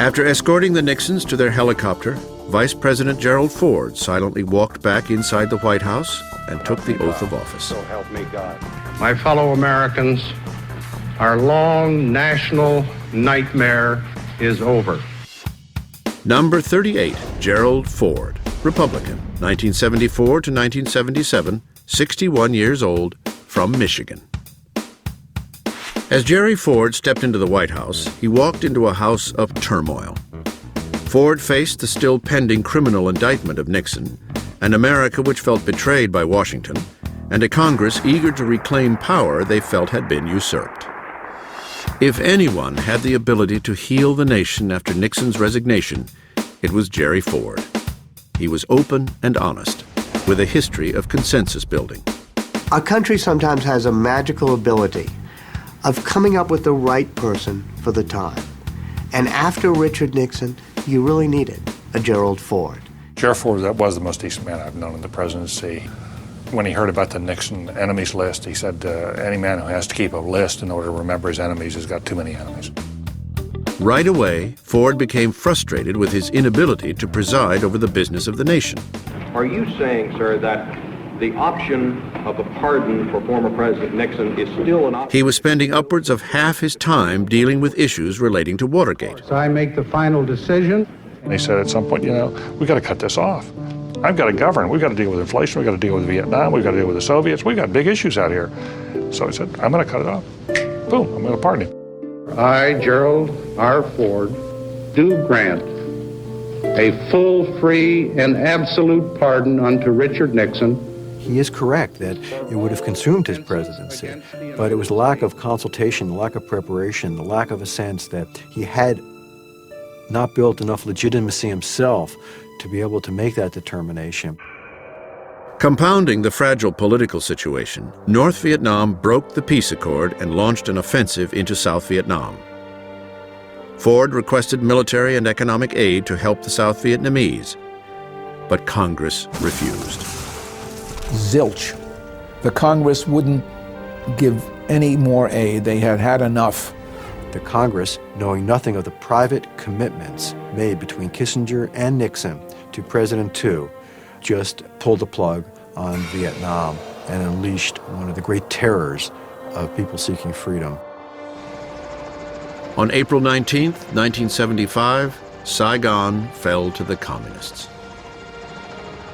After escorting the Nixons to their helicopter, Vice President Gerald Ford silently walked back inside the White House and took the oath of office. So help me God. My fellow Americans, our long national nightmare is over. Number 38, Gerald Ford, Republican, 1974 to 1977, 61 years old, from Michigan. As Jerry Ford stepped into the White House, he walked into a house of turmoil. Ford faced the still pending criminal indictment of Nixon, an America which felt betrayed by Washington, and a Congress eager to reclaim power they felt had been usurped. If anyone had the ability to heal the nation after Nixon's resignation, it was Jerry Ford. He was open and honest, with a history of consensus building. Our country sometimes has a magical ability of coming up with the right person for the time. And after Richard Nixon, you really needed a Gerald Ford. Gerald Ford was the most decent man I've known in the presidency. When he heard about the Nixon enemies list, he said, any man who has to keep a list in order to remember his enemies has got too many enemies. Right away, Ford became frustrated with his inability to preside over the business of the nation. Are you saying, sir, that the option of a pardon for former President Nixon is still an option? He was spending upwards of half his time dealing with issues relating to Watergate. So I make the final decision. And he said at some point, we've got to cut this off. I've got to govern. We've got to deal with inflation. We've got to deal with Vietnam. We've got to deal with the Soviets. We've got big issues out here. So he said, I'm going to cut it off. Boom, I'm going to pardon him. I, Gerald R. Ford, do grant a full, free, and absolute pardon unto Richard Nixon. He is correct that it would have consumed his presidency, but it was the lack of consultation, the lack of preparation, the lack of a sense that he had not built enough legitimacy himself to be able to make that determination. Compounding the fragile political situation, North Vietnam broke the peace accord and launched an offensive into South Vietnam. Ford requested military and economic aid to help the South Vietnamese, but Congress refused. Zilch. The Congress wouldn't give any more aid. They had had enough. The Congress, knowing nothing of the private commitments made between Kissinger and Nixon to President II, just pulled the plug on Vietnam and unleashed one of the great terrors of people seeking freedom. On April 19, 1975, Saigon fell to the communists.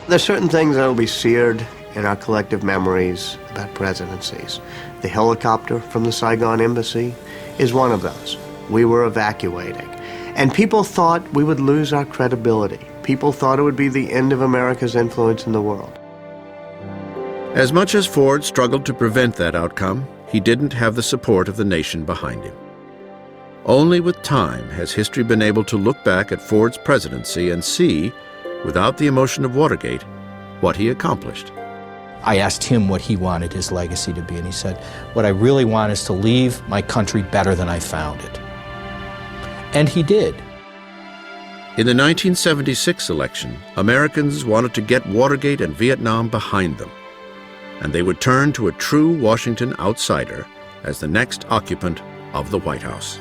There's certain things that will be seared in our collective memories about presidencies. The helicopter from the Saigon embassy is one of those. We were evacuating, and people thought we would lose our credibility. People thought it would be the end of America's influence in the world. As much as Ford struggled to prevent that outcome, he didn't have the support of the nation behind him. Only with time has history been able to look back at Ford's presidency and see, without the emotion of Watergate, what he accomplished. I asked him what he wanted his legacy to be, and he said, what I really want is to leave my country better than I found it. And he did. In the 1976 election, Americans wanted to get Watergate and Vietnam behind them, and they would turn to a true Washington outsider as the next occupant of the White House.